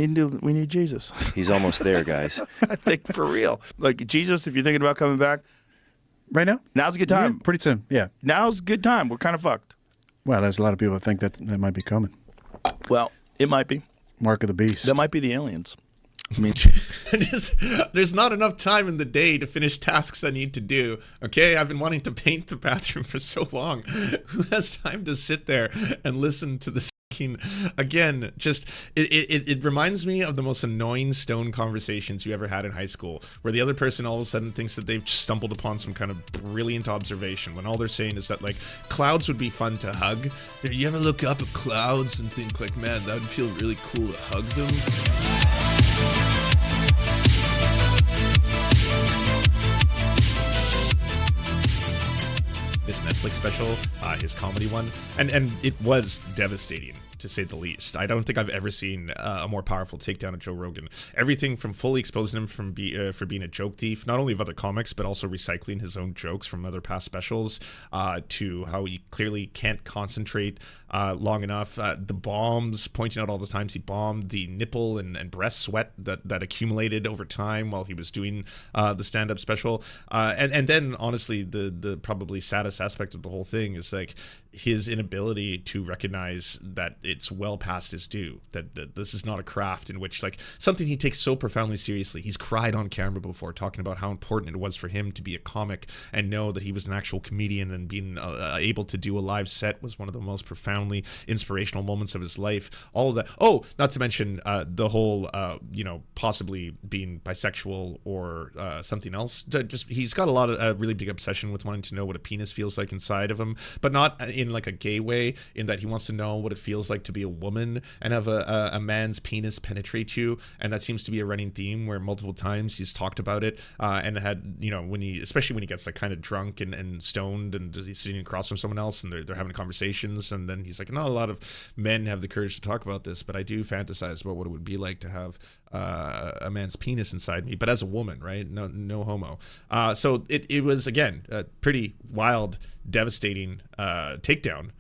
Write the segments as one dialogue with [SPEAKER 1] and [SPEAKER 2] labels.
[SPEAKER 1] need Jesus.
[SPEAKER 2] He's almost there, guys.
[SPEAKER 1] I think for real. Like Jesus, if you're thinking about coming back,
[SPEAKER 3] right now,
[SPEAKER 1] now's a good time.
[SPEAKER 3] Yeah, pretty soon. Yeah,
[SPEAKER 1] now's a good time. We're kind of fucked.
[SPEAKER 3] Well, there's a lot of people that think that might be coming.
[SPEAKER 1] Well, it might be.
[SPEAKER 3] Mark of the beast.
[SPEAKER 1] That might be the aliens. I mean,
[SPEAKER 4] there's not enough time in the day to finish tasks I need to do. Okay, I've been wanting to paint the bathroom for so long. Who has time to sit there and listen to this? Again, just it reminds me of the most annoying stone conversations you ever had in high school, where the other person all of a sudden thinks that they've stumbled upon some kind of brilliant observation when all they're saying is that like clouds would be fun to hug. You ever look up at clouds and think like, man, that would feel really cool to hug them? This Netflix special, his comedy one, and it was devastating, to say the least. I don't think I've ever seen a more powerful takedown of Joe Rogan. Everything from fully exposing him for being a joke thief, not only of other comics, but also recycling his own jokes from other past specials, to how he clearly can't concentrate long enough. The bombs, pointing out all the times he bombed, the nipple and breast sweat that accumulated over time while he was doing the stand-up special. And then, honestly, the probably saddest aspect of the whole thing is like his inability to recognize that it's well past his due, that this is not a craft in which, like, something he takes so profoundly seriously. He's cried on camera before talking about how important it was for him to be a comic and know that he was an actual comedian, and being able to do a live set was one of the most profoundly inspirational moments of his life. All of that. Oh, not to mention the whole, possibly being bisexual or something else. Just he's got a lot of really big obsession with wanting to know what a penis feels like inside of him, but not in like a gay way, in that he wants to know what it feels like to be a woman and have a man's penis penetrate you. And that seems to be a running theme where multiple times he's talked about it, and had, especially when he gets like kind of drunk and stoned and he's sitting across from someone else and they're having conversations, and then he's like, not a lot of men have the courage to talk about this, but I do fantasize about what it would be like to have a man's penis inside me, but as a woman, right? No homo. So it was, again, a pretty wild, devastating takedown,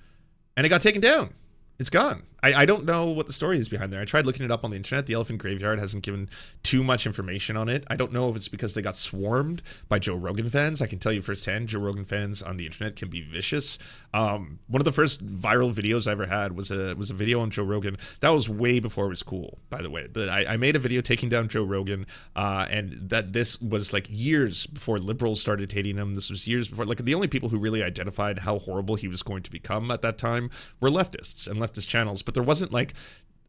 [SPEAKER 4] and it got taken down. It's gone. I don't know what the story is behind there. I tried looking it up on the internet. The Elephant Graveyard hasn't given too much information on it. I don't know if it's because they got swarmed by Joe Rogan fans. I can tell you firsthand, Joe Rogan fans on the internet can be vicious. One of the first viral videos I ever had was a video on Joe Rogan. That was way before it was cool, by the way. I made a video taking down Joe Rogan, and that this was like years before liberals started hating him. This was years before, like, the only people who really identified how horrible he was going to become at that time were leftists and leftist channels. But there wasn't like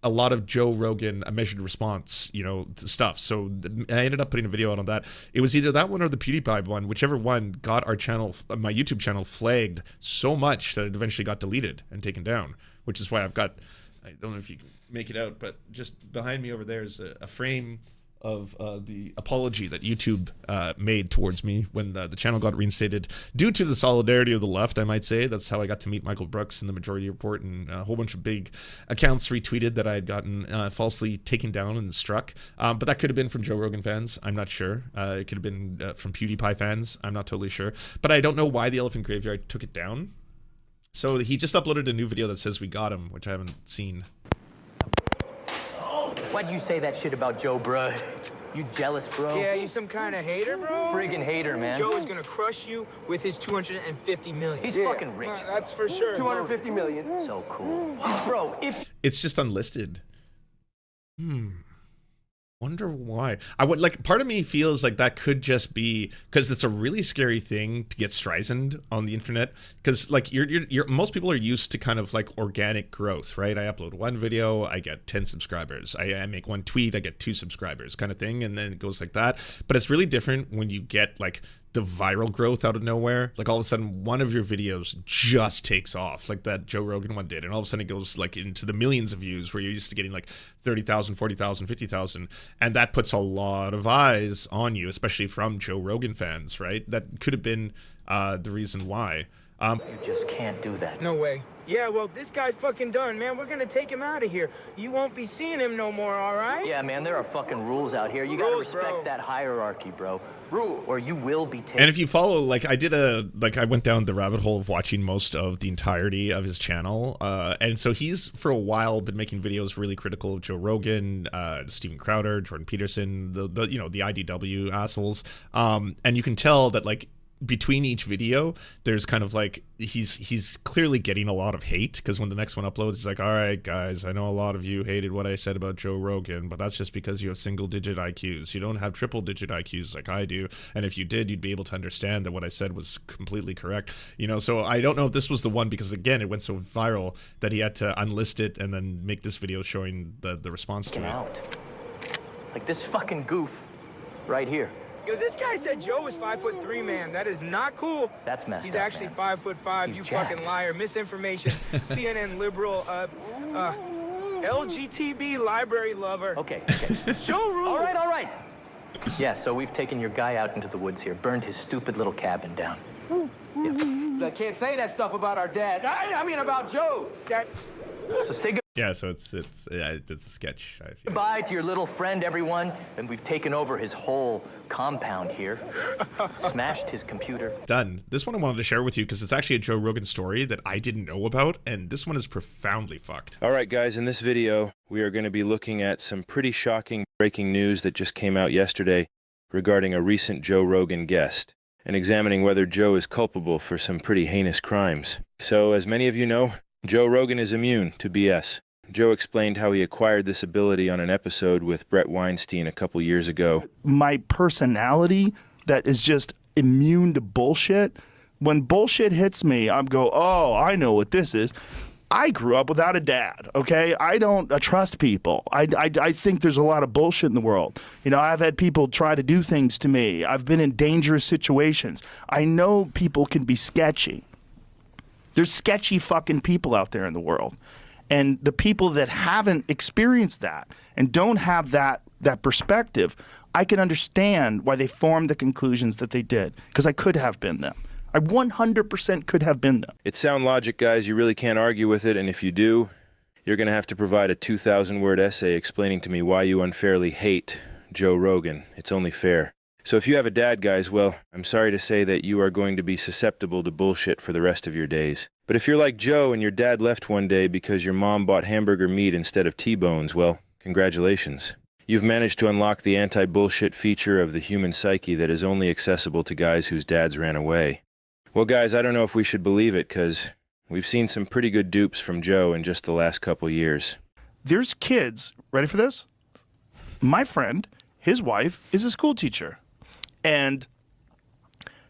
[SPEAKER 4] a lot of Joe Rogan, a measured response, stuff. So I ended up putting a video out on that. It was either that one or the PewDiePie one, whichever one got our channel, my YouTube channel, flagged so much that it eventually got deleted and taken down, which is why I don't know if you can make it out, but just behind me over there is a frame of the apology that YouTube made towards me when the channel got reinstated, due to the solidarity of the left, I might say. That's how I got to meet Michael Brooks in the Majority Report, and a whole bunch of big accounts retweeted that I had gotten falsely taken down and struck. But that could have been from Joe Rogan fans. I'm not sure. It could have been from PewDiePie fans. I'm not totally sure. But I don't know why the Elephant Graveyard took it down. So he just uploaded a new video that says we got him, which I haven't seen.
[SPEAKER 5] Why'd you say that shit about Joe, bro? You jealous, bro?
[SPEAKER 6] Yeah, you some kind of hater, bro?
[SPEAKER 5] Friggin' hater, man.
[SPEAKER 6] Joe is gonna crush you with his 250 million.
[SPEAKER 5] He's fucking rich.
[SPEAKER 6] That's for sure.
[SPEAKER 7] 250 million.
[SPEAKER 5] So cool. Bro, if...
[SPEAKER 4] It's just unlisted. Wonder why. Part of me feels like that could just be because it's a really scary thing to get Streisand on the internet, because like you're most people are used to kind of like organic growth, right? I upload one video, I get 10 subscribers. I make one tweet, I get 2 subscribers, kind of thing, and then it goes like that. But it's really different when you get like the viral growth out of nowhere. Like all of a sudden one of your videos just takes off, like that Joe Rogan one did, and all of a sudden it goes like into the millions of views, where you're used to getting like 30,000, 40,000, 50,000, and that puts a lot of eyes on you, especially from Joe Rogan fans, right? That could have been the reason why.
[SPEAKER 5] You just can't do that.
[SPEAKER 6] No way. Yeah, well, this guy's fucking done, man. We're gonna take him out of here. You won't be seeing him no more, all right?
[SPEAKER 5] Yeah, man, there are fucking rules out here. You gotta
[SPEAKER 6] Rules,
[SPEAKER 5] respect
[SPEAKER 6] bro.
[SPEAKER 5] that hierarchy, bro. Rule, or you will be taken.
[SPEAKER 4] And if you follow, like, I went down the rabbit hole of watching most of the entirety of his channel, and so he's for a while been making videos really critical of Joe Rogan, Steven Crowder, Jordan Peterson, the IDW assholes, and you can tell that, like, between each video there's kind of like he's clearly getting a lot of hate, because when the next one uploads, he's like, all right guys, I know a lot of you hated what I said about Joe Rogan, but that's just because you have single digit IQs. You don't have triple digit IQs like I do, and if you did, you'd be able to understand that what I said was completely correct, you know. So I don't know if this was the one, because again it went so viral that he had to unlist it and then make this video showing the response to it.
[SPEAKER 5] Out. Like this fucking goof right here.
[SPEAKER 6] Yo, this guy said Joe was 5'3", man. That is not cool.
[SPEAKER 5] That's messed
[SPEAKER 6] He's
[SPEAKER 5] up,
[SPEAKER 6] actually
[SPEAKER 5] man.
[SPEAKER 6] 5'5".
[SPEAKER 5] He's
[SPEAKER 6] You
[SPEAKER 5] jacked.
[SPEAKER 6] fucking liar. Misinformation. CNN liberal. LGTB library lover.
[SPEAKER 5] Okay.
[SPEAKER 6] Joe rules.
[SPEAKER 5] All right. Yeah, so we've taken your guy out into the woods here, burned his stupid little cabin down.
[SPEAKER 2] I can't say that stuff about our dad. I mean about Joe.
[SPEAKER 6] That.
[SPEAKER 5] So say
[SPEAKER 4] Yeah, so it's a sketch, I feel.
[SPEAKER 5] goodbye to your little friend, everyone, and we've taken over his whole compound here. Smashed his computer.
[SPEAKER 4] Done. This one I wanted to share with you because it's actually a Joe Rogan story that I didn't know about, and this one is profoundly fucked.
[SPEAKER 7] All right, guys, in this video, we are going to be looking at some pretty shocking breaking news that just came out yesterday regarding a recent Joe Rogan guest, and examining whether Joe is culpable for some pretty heinous crimes. So, as many of you know, Joe Rogan is immune to BS. Joe explained how he acquired this ability on an episode with Brett Weinstein a couple years ago.
[SPEAKER 1] My personality that is just immune to bullshit. When bullshit hits me, I'm go, oh, I know what this is. I grew up without a dad, okay? I don't trust people. I think there's a lot of bullshit in the world. You know, I've had people try to do things to me. I've been in dangerous situations. I know people can be sketchy. There's sketchy fucking people out there in the world. And the people that haven't experienced that and don't have that perspective, I can understand why they formed the conclusions that they did, because I could have been them. I 100% could have been them.
[SPEAKER 7] It's sound logic, guys. You really can't argue with it, and if you do, you're going to have to provide a 2,000-word essay explaining to me why you unfairly hate Joe Rogan. It's only fair. So if you have a dad, guys, well, I'm sorry to say that you are going to be susceptible to bullshit for the rest of your days. But if you're like Joe and your dad left one day because your mom bought hamburger meat instead of T-bones, well, congratulations. You've managed to unlock the anti-bullshit feature of the human psyche that is only accessible to guys whose dads ran away. Well, guys, I don't know if we should believe it, because we've seen some pretty good dupes from Joe in just the last couple years.
[SPEAKER 1] There's kids, ready for this? My friend, his wife, is a school teacher. And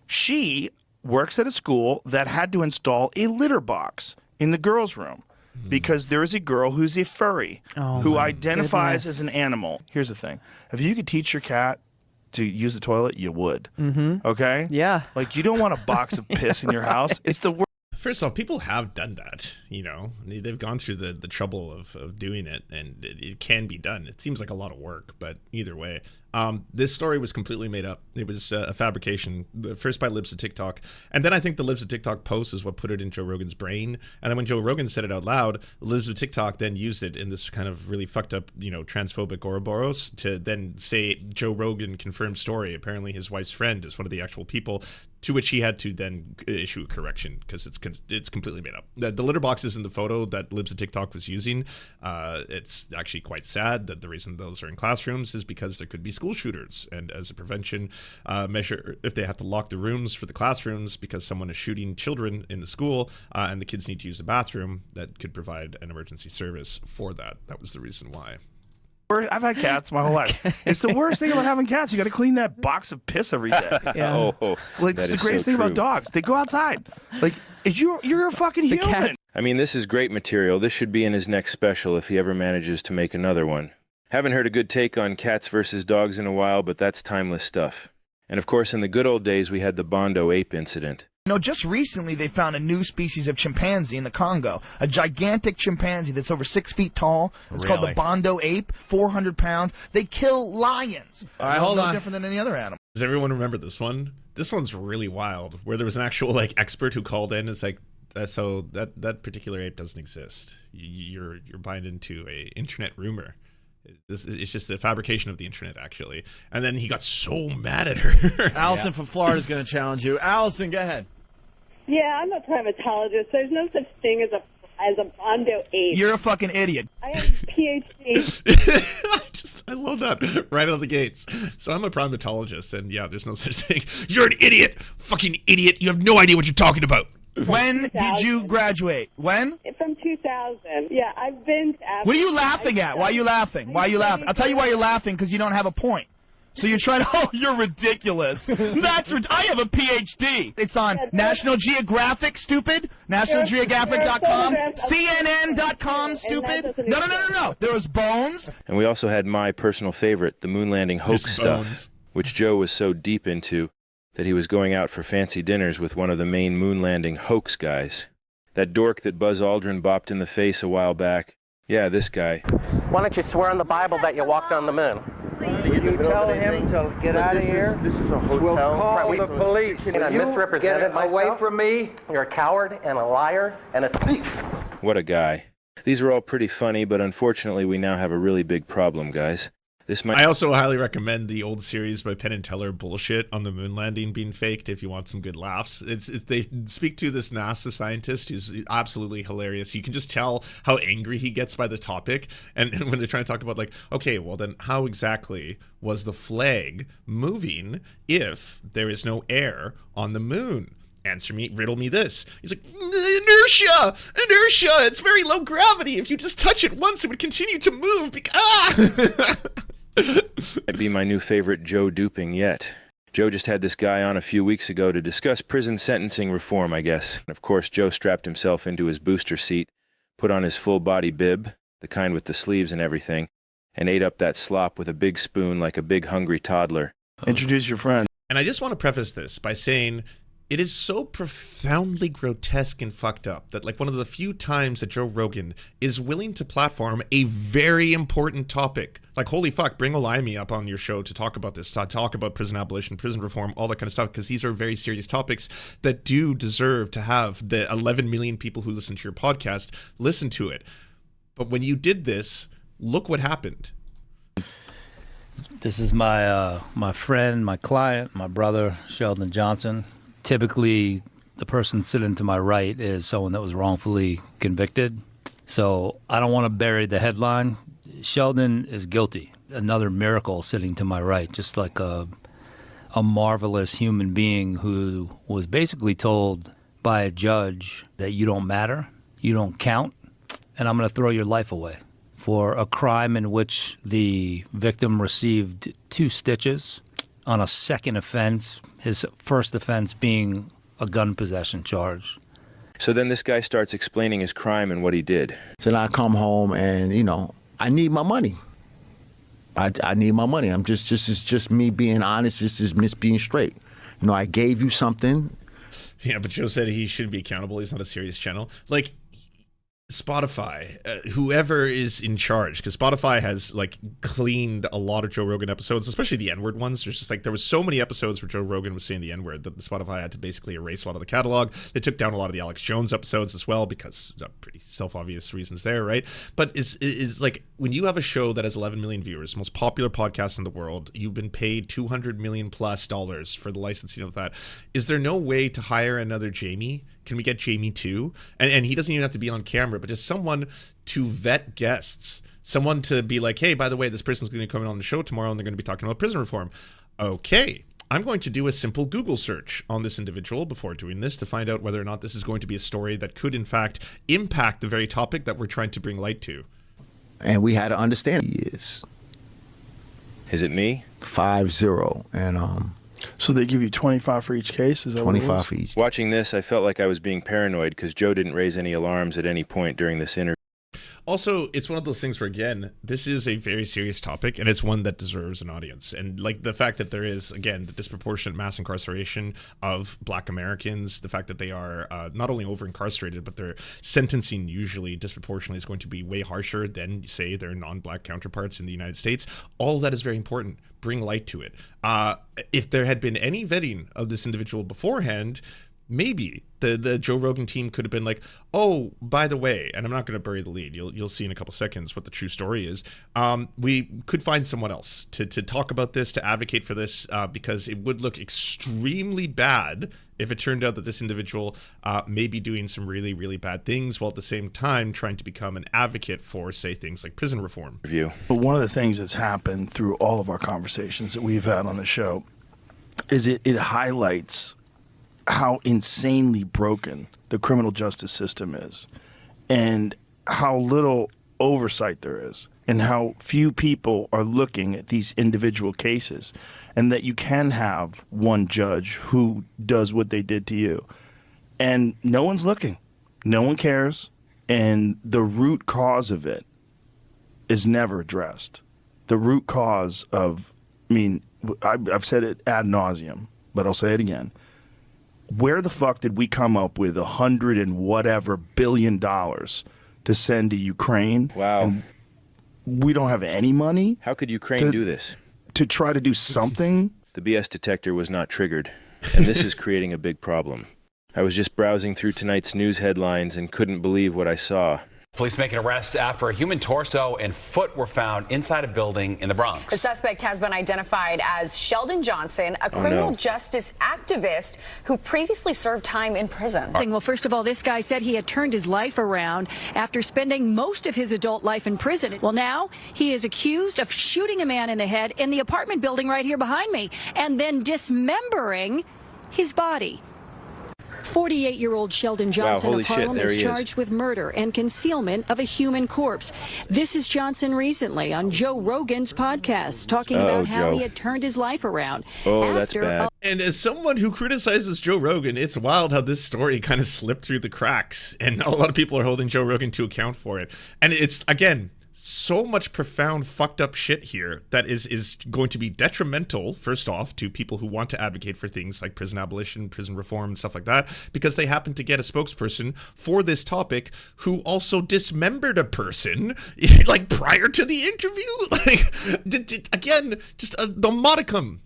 [SPEAKER 1] she works at a school that had to install a litter box in the girls' room because there is a girl who's a furry who identifies as an animal. Here's the thing. If you could teach your cat to use the toilet, you would. Okay?
[SPEAKER 8] Yeah.
[SPEAKER 1] Like, you don't want a box of piss in your house. It's the worst.
[SPEAKER 4] First off, people have done that, you know. They've gone through the trouble of doing it, and it can be done. It seems like a lot of work, but either way. This story was completely made up. It was a fabrication, first by Libs of TikTok, and then I think the Libs of TikTok post is what put it in Joe Rogan's brain, and then when Joe Rogan said it out loud, Libs of TikTok then used it in this kind of really fucked up, you know, transphobic Ouroboros to then say Joe Rogan confirmed story. Apparently his wife's friend is one of the actual people, to which he had to then issue a correction because it's completely made up. The litter boxes in the photo that Libs of TikTok was using, it's actually quite sad that the reason those are in classrooms is because there could be school shooters, and as a prevention measure, if they have to lock the rooms for the classrooms because someone is shooting children in the school and the kids need to use the bathroom, that could provide an emergency service for that. That was the reason why.
[SPEAKER 1] I've had cats my whole life. It's the worst thing about having cats. You got to clean that box of piss every day.
[SPEAKER 8] Yeah.
[SPEAKER 1] Like, it's the greatest thing about dogs. They go outside. Like, you're a fucking human.
[SPEAKER 8] cats-
[SPEAKER 7] I mean, this is great material. This should be in his next special if he ever manages to make another one. Haven't heard a good take on cats versus dogs in a while, but that's timeless stuff. And of course, in the good old days, we had the Bondo ape incident.
[SPEAKER 9] You know, just recently they found a new species of chimpanzee in the Congo. A gigantic chimpanzee that's over 6 feet tall. It's called the Bondo ape, 400 pounds. They kill lions.
[SPEAKER 8] All right, hold
[SPEAKER 9] no
[SPEAKER 8] on.
[SPEAKER 9] different than any other animal.
[SPEAKER 4] Does everyone remember this one? This one's really wild, where there was an actual, like, expert who called in. It's like, So that particular ape doesn't exist. You're buying into a internet rumor. It's just a fabrication of the internet, actually. And then he got so mad at her.
[SPEAKER 8] Allison from Florida is going to challenge you. Allison, go ahead.
[SPEAKER 10] Yeah, I'm a primatologist. There's no such thing as a Bondo ape.
[SPEAKER 9] You're a fucking idiot.
[SPEAKER 10] I have a PhD.
[SPEAKER 4] I love that right out of the gates. So I'm a primatologist, and yeah, there's no such thing. You're an idiot, fucking idiot. You have no idea what you're talking about.
[SPEAKER 9] When did you graduate? When?
[SPEAKER 10] From 2000. Yeah, I've been to Africa.
[SPEAKER 9] What are you laughing at? Why are you laughing? Why are you laughing? I'll tell you why you're laughing, because you don't have a point. So you're trying to, oh, you're ridiculous. I have a PhD. It's on National Geographic, stupid. NationalGeographic.com. CNN.com, stupid. No. There was bones.
[SPEAKER 7] And we also had my personal favorite, the moon landing hoax stuff, which Joe was so deep into that he was going out for fancy dinners with one of the main moon landing hoax guys. That dork that Buzz Aldrin bopped in the face a while back. Yeah, this guy.
[SPEAKER 11] Why don't you swear on the Bible that you walked on the moon?
[SPEAKER 6] You tell him to get out of here.
[SPEAKER 2] This is a hotel.
[SPEAKER 6] We'll call the police.
[SPEAKER 11] And I misrepresented myself.
[SPEAKER 6] Away from me.
[SPEAKER 11] You're a coward and a liar and a thief.
[SPEAKER 7] What a guy. These were all pretty funny, but unfortunately we now have a really big problem, guys.
[SPEAKER 4] I also highly recommend the old series by Penn and Teller, Bullshit on the moon landing being faked, if you want some good laughs. They speak to this NASA scientist who's absolutely hilarious. You can just tell how angry he gets by the topic. And when they're trying to talk about, like, okay, well then how exactly was the flag moving if there is no air on the moon? Riddle me this. He's like, inertia, it's very low gravity. If you just touch it once, it would continue to move.
[SPEAKER 7] Might be my new favorite Joe duping yet. Joe just had this guy on a few weeks ago to discuss prison sentencing reform, I guess. And of course, Joe strapped himself into his booster seat, put on his full-body bib, the kind with the sleeves and everything, and ate up that slop with a big spoon like a big hungry toddler.
[SPEAKER 1] Introduce your friend.
[SPEAKER 4] And I just want to preface this by saying it is so profoundly grotesque and fucked up that, like, one of the few times that Joe Rogan is willing to platform a very important topic. Like, holy fuck, bring Olayemi up on your show to talk about this, to talk about prison abolition, prison reform, all that kind of stuff, because these are very serious topics that do deserve to have the 11 million people who listen to your podcast listen to it. But when you did this, look what happened.
[SPEAKER 12] This is my my friend, my client, my brother, Sheldon Johnson. Typically, the person sitting to my right is someone that was wrongfully convicted. So I don't want to bury the headline. Sheldon is guilty. Another miracle sitting to my right, just like a marvelous human being who was basically told by a judge that you don't matter, you don't count, and I'm going to throw your life away for a crime in which the victim received 2 stitches on a second offense, his first offense being a gun possession charge.
[SPEAKER 7] So then this guy starts explaining his crime and what he did.
[SPEAKER 13] So then I come home and, I need my money. I need my money. It's just me being honest. It's just me being straight. I gave you something.
[SPEAKER 4] Yeah, but Joe said he shouldn't be accountable. He's not a serious channel. Like, Spotify, whoever is in charge, because Spotify has, like, cleaned a lot of Joe Rogan episodes, especially the N-word ones. There's just, like, there was so many episodes where Joe Rogan was saying the N-word that Spotify had to basically erase a lot of the catalog. They took down a lot of the Alex Jones episodes as well, because pretty self-obvious reasons there, right? But is like, when you have a show that has 11 million viewers, most popular podcast in the world, you've been paid $200 million plus for the licensing of that. Is there no way to hire another Jamie? Can we get Jamie too? And he doesn't even have to be on camera, but just someone to vet guests. Someone to be like, hey, by the way, this person's going to come in on the show tomorrow and they're going to be talking about prison reform. Okay, I'm going to do a simple Google search on this individual before doing this to find out whether or not this is going to be a story that could, in fact, impact the very topic that we're trying to bring light to.
[SPEAKER 13] And we had to understand he is.
[SPEAKER 7] Is it me?
[SPEAKER 13] 5-0. And,
[SPEAKER 1] So they give you 25 for each case? Is that
[SPEAKER 13] 25 for each.
[SPEAKER 7] Watching this, I felt like I was being paranoid because Joe didn't raise any alarms at any point during this interview.
[SPEAKER 4] Also, it's one of those things where, again, this is a very serious topic, and it's one that deserves an audience. And, like, the fact that there is, again, the disproportionate mass incarceration of Black Americans, the fact that they are not only over-incarcerated, but their sentencing usually disproportionately is going to be way harsher than, say, their non-Black counterparts in the United States. All of that is very important. Bring light to it. If there had been any vetting of this individual beforehand, maybe the Joe Rogan team could have been like, oh, by the way, and I'm not going to bury the lead. You'll see in a couple seconds what the true story is. We could find someone else to talk about this, to advocate for this, because it would look extremely bad if it turned out that this individual may be doing some really, really bad things while at the same time trying to become an advocate for, say, things like prison reform.
[SPEAKER 1] But one of the things that's happened through all of our conversations that we've had on the show is it highlights how insanely broken the criminal justice system is, and how little oversight there is, and how few people are looking at these individual cases, and that you can have one judge who does what they did to you, and no one's looking, no one cares, and the root cause of it is never addressed. The root cause of, I mean, I've said it ad nauseum, but I'll say it again. Where the fuck did we come up with $100 and whatever billion to send to Ukraine?
[SPEAKER 7] Wow.
[SPEAKER 1] And we don't have any money?
[SPEAKER 7] How could Ukraine do this?
[SPEAKER 1] To try to do something?
[SPEAKER 7] The BS detector was not triggered, and this is creating a big problem. I was just browsing through tonight's news headlines and couldn't believe what I saw.
[SPEAKER 14] Police make an arrest after a human torso and foot were found inside a building in the Bronx.
[SPEAKER 15] The suspect has been identified as Sheldon Johnson, a criminal justice activist who previously served time in prison.
[SPEAKER 16] Well, first of all, this guy said he had turned his life around after spending most of his adult life in prison. Well, now he is accused of shooting a man in the head in the apartment building right here behind me and then dismembering his body. 48-year-old Sheldon Johnson of Harlem is charged with murder and concealment of a human corpse. This is Johnson recently on Joe Rogan's podcast, talking about how he had turned his life around.
[SPEAKER 7] Oh, that's bad.
[SPEAKER 4] And as someone who criticizes Joe Rogan, it's wild how this story kind of slipped through the cracks, and a lot of people are holding Joe Rogan to account for it. And it's, again, so much profound fucked up shit here that is going to be detrimental, first off, to people who want to advocate for things like prison abolition, prison reform, and stuff like that, because they happen to get a spokesperson for this topic who also dismembered a person like prior to the interview. Like, again, just the modicum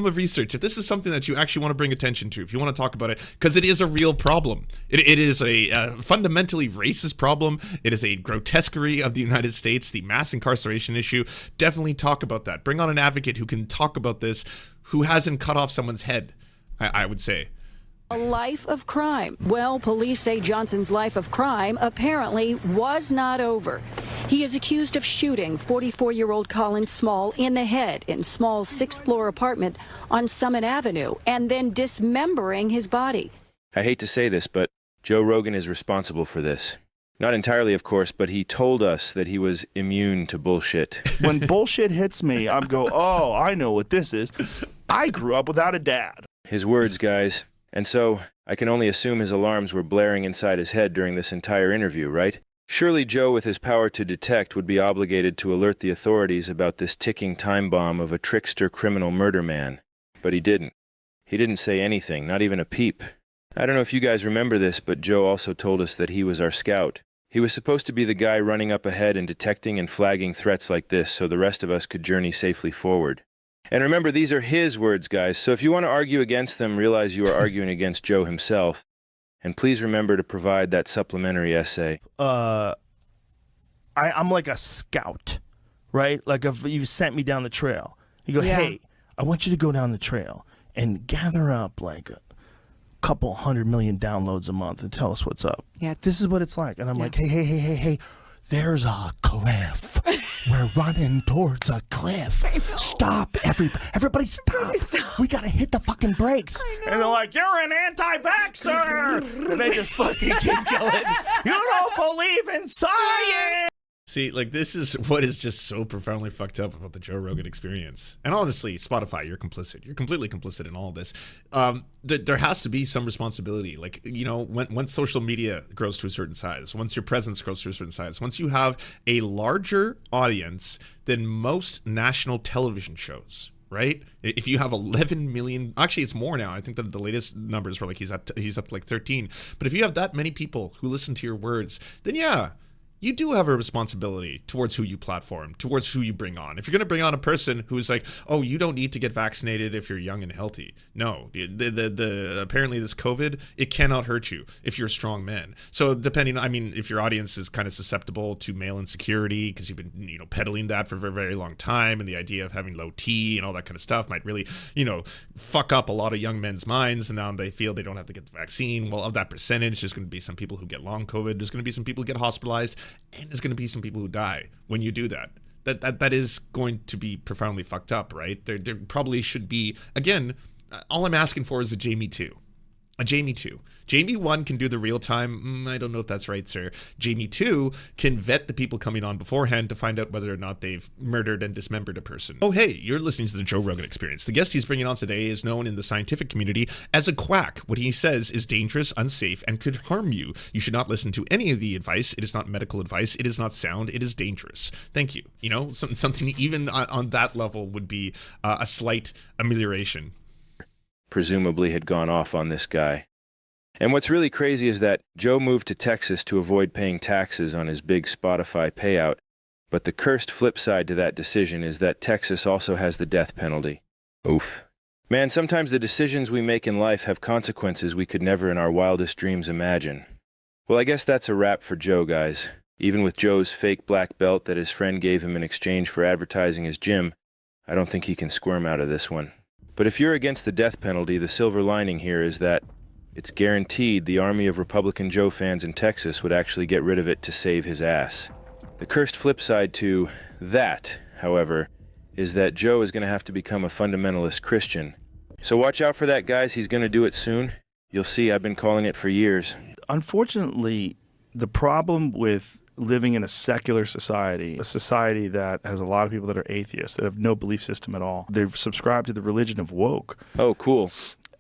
[SPEAKER 4] of research. If this is something that you actually want to bring attention to, if you want to talk about it, because it is a real problem. It is a fundamentally racist problem. It is a grotesquerie of the United States. The mass incarceration issue. Definitely talk about that. Bring on an advocate who can talk about this, who hasn't cut off someone's head, I would say.
[SPEAKER 16] A life of crime. Well, police say Johnson's life of crime apparently was not over. He is accused of shooting 44-year-old Colin Small in the head in Small's 6th-floor apartment on Summit Avenue and then dismembering his body.
[SPEAKER 7] I hate to say this, but Joe Rogan is responsible for this. Not entirely, of course, but he told us that he was immune to bullshit.
[SPEAKER 1] When bullshit hits me, I go, oh, I know what this is. I grew up without a dad.
[SPEAKER 7] His words, guys. And so, I can only assume his alarms were blaring inside his head during this entire interview, right? Surely Joe, with his power to detect, would be obligated to alert the authorities about this ticking time bomb of a trickster criminal murder man. But he didn't. He didn't say anything, not even a peep. I don't know if you guys remember this, but Joe also told us that he was our scout. He was supposed to be the guy running up ahead and detecting and flagging threats like this so the rest of us could journey safely forward. And remember, these are his words, guys, so if you want to argue against them, realize you are arguing against Joe himself. And please remember to provide that supplementary essay.
[SPEAKER 1] I'm like a scout, right? Like if you sent me down the trail. You go, hey, I want you to go down the trail and gather up like couple 100 million downloads a month and tell us what's up.
[SPEAKER 17] Yeah.
[SPEAKER 1] This is what it's like. And I'm like, hey, there's a cliff. We're running towards a cliff. Stop, everybody stop. We gotta hit the fucking brakes. And they're like, you're an anti-vaxxer. And they just fucking keep going. You don't believe in science.
[SPEAKER 4] See, like, this is what is just so profoundly fucked up about the Joe Rogan experience. And honestly, Spotify, you're complicit. You're completely complicit in all of this. There has to be some responsibility. Like, you know, once social media grows to a certain size, once your presence grows to a certain size, once you have a larger audience than most national television shows, right? If you have 11 million, actually it's more now. I think that the latest numbers were like he's up to like 13. But if you have that many people who listen to your words, then yeah, you do have a responsibility towards who you platform, towards who you bring on. If you're going to bring on a person who's like, oh, you don't need to get vaccinated if you're young and healthy. No, apparently this COVID, it cannot hurt you if you're a strong man. So depending, I mean, if your audience is kind of susceptible to male insecurity because you've been, you know, peddling that for a very, very long time, and the idea of having low T and all that kind of stuff might really, you know, fuck up a lot of young men's minds, and now they feel they don't have to get the vaccine. Well, of that percentage, there's going to be some people who get long COVID. There's going to be some people who get hospitalized. And there's going to be some people who die when you do that. That is going to be profoundly fucked up, right? There probably should be, again, all I'm asking for is a Jamie 2. A Jamie 2. Jamie 1 can do the real time. I don't know if that's right, sir. Jamie 2 can vet the people coming on beforehand to find out whether or not they've murdered and dismembered a person. Oh, hey, you're listening to the Joe Rogan Experience. The guest he's bringing on today is known in the scientific community as a quack. What he says is dangerous, unsafe, and could harm you. You should not listen to any of the advice. It is not medical advice. It is not sound. It is dangerous. Thank you. You know, something even on that level would be a slight amelioration.
[SPEAKER 7] Presumably had gone off on this guy. And what's really crazy is that Joe moved to Texas to avoid paying taxes on his big Spotify payout, but the cursed flip side to that decision is that Texas also has the death penalty. Oof. Man, sometimes the decisions we make in life have consequences we could never in our wildest dreams imagine. Well, I guess that's a wrap for Joe, guys. Even with Joe's fake black belt that his friend gave him in exchange for advertising his gym, I don't think he can squirm out of this one. But if you're against the death penalty, the silver lining here is that it's guaranteed the army of Republican Joe fans in Texas would actually get rid of it to save his ass. The cursed flip side to that, however, is that Joe is going to have to become a fundamentalist Christian. So watch out for that, guys. He's going to do it soon. You'll see, I've been calling it for years.
[SPEAKER 1] Unfortunately, the problem with living in a secular society, a society that has a lot of people that are atheists, that have no belief system at all, they've subscribed to the religion of woke.
[SPEAKER 7] Oh, cool.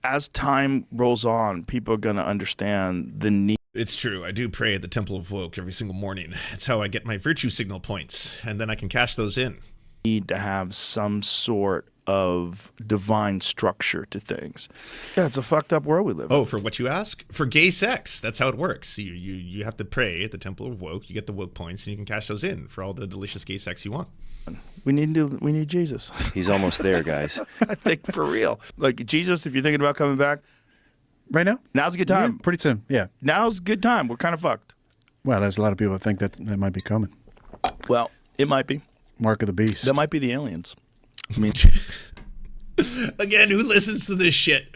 [SPEAKER 1] As time rolls on, people are going to understand the need.
[SPEAKER 4] It's true. I do pray at the Temple of Woke every single morning. It's how I get my virtue signal points, and then I can cash those in.
[SPEAKER 1] Need to have some sort of divine structure to things. Yeah, it's a fucked up world we live in.
[SPEAKER 4] Oh, for what you ask? For gay sex. That's how it works. You have to pray at the Temple of Woke. You get the woke points, and you can cash those in for all the delicious gay sex you want.
[SPEAKER 1] We need Jesus.
[SPEAKER 7] He's almost there, guys.
[SPEAKER 1] I think for real. Like Jesus, if you're thinking about coming back
[SPEAKER 3] right now,
[SPEAKER 1] now's a good time.
[SPEAKER 3] Yeah, pretty soon. Yeah,
[SPEAKER 1] now's a good time. We're kind of fucked.
[SPEAKER 3] Well, there's a lot of people that think that might be coming.
[SPEAKER 1] Well, it might be.
[SPEAKER 3] Mark of the beast.
[SPEAKER 1] That might be the aliens. I mean,
[SPEAKER 4] again, who listens to this shit?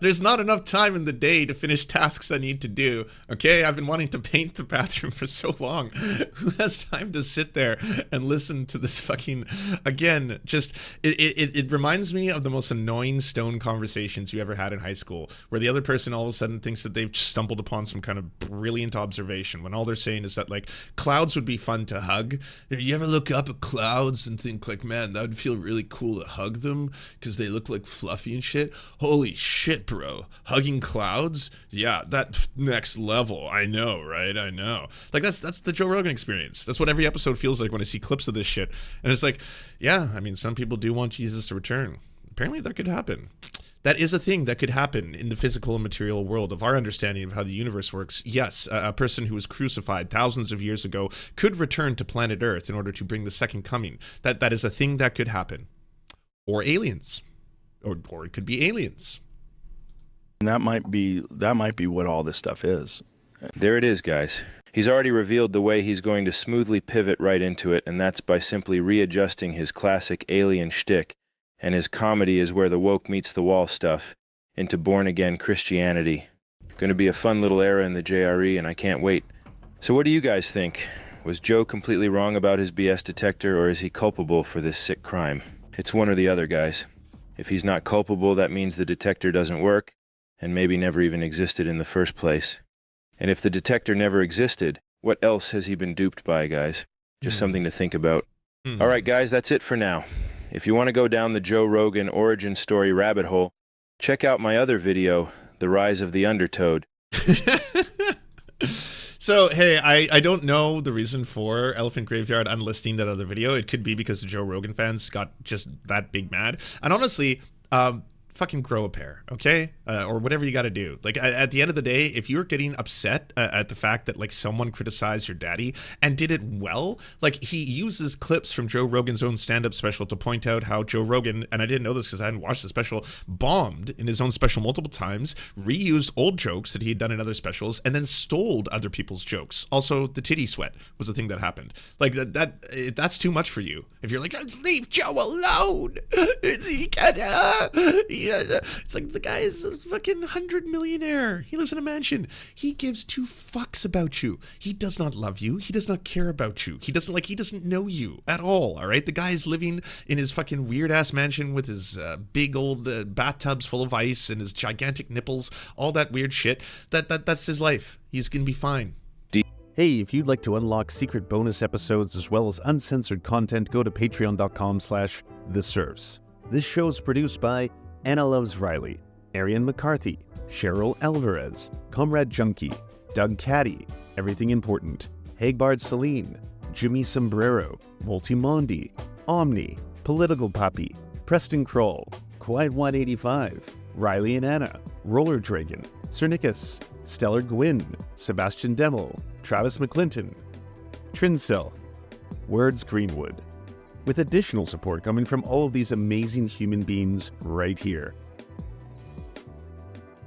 [SPEAKER 4] There's not enough time in the day to finish tasks I need to do. Okay, I've been wanting to paint the bathroom for so long. Who has time to sit there and listen to this fucking, again, just, it reminds me of the most annoying stone conversations you ever had in high school, where the other person all of a sudden thinks that they've stumbled upon some kind of brilliant observation, when all they're saying is that, like, clouds would be fun to hug. You ever look up at clouds and think, like, man, that would feel really cool to hug them because they look like fluffy and shit? Holy shit, bro. Hugging clouds? Yeah, that next level. I know, right? I know. Like, that's the Joe Rogan Experience. That's what every episode feels like when I see clips of this shit. And it's like, yeah, I mean, some people do want Jesus to return. Apparently that could happen. That is a thing that could happen in the physical and material world of our understanding of how the universe works. Yes, a person who was crucified thousands of years ago could return to planet Earth in order to bring the second coming. That is a thing that could happen. Or aliens. Or it could be aliens.
[SPEAKER 1] That might be what all this stuff is.
[SPEAKER 7] There it is, guys. He's already revealed the way he's going to smoothly pivot right into it, and that's by simply readjusting his classic alien shtick, and his comedy is where the woke meets the wall stuff, into born-again Christianity. Going to be a fun little era in the JRE, and I can't wait. So what do you guys think? Was Joe completely wrong about his BS detector, or is he culpable for this sick crime? It's one or the other, guys. If he's not culpable, that means the detector doesn't work, and maybe never even existed in the first place. And if the detector never existed, what else has he been duped by, guys? Just something to think about. All right, guys, that's it for now. If you want to go down the Joe Rogan origin story rabbit hole, check out my other video, The Rise of the Undertoad.
[SPEAKER 4] So, hey, I don't know the reason for Elephant Graveyard unlisting that other video. It could be because the Joe Rogan fans got just that big mad. And honestly, fucking grow a pair, okay? Or whatever you got to do. Like, at the end of the day, if you're getting upset at the fact that, like, someone criticized your daddy and did it well, like, he uses clips from Joe Rogan's own stand-up special to point out how Joe Rogan, and I didn't know this because I hadn't watched the special, bombed in his own special multiple times, reused old jokes that he had done in other specials, and then stole other people's jokes. Also, the titty sweat was the thing that happened. Like, that's too much for you. If you're like, leave Joe alone! He can't... It's like the guy is a fucking 100 millionaire. He lives in a mansion. He gives 2 fucks about you. He does not love you. He does not care about you. He doesn't know you at all. All right. The guy is living in his fucking weird ass mansion with his big old bathtubs full of ice and his gigantic nipples. All that weird shit. That's his life. He's gonna be fine.
[SPEAKER 17] Hey, if you'd like to unlock secret bonus episodes as well as uncensored content, go to patreon.com/The Serfs. This show is produced by Anna Loves Riley, Arian McCarthy, Cheryl Alvarez, Comrade Junkie, Doug Caddy, Everything Important, Hagbard Celine, Jimmy Sombrero, Multimondi, Omni, Political Poppy, Preston Kroll, Quiet 185, Riley and Anna, Roller Dragon, Cernicus, Stellar Gwyn, Sebastian Demel, Travis McClinton, Trincell, Words Greenwood, with additional support coming from all of these amazing human beings right here.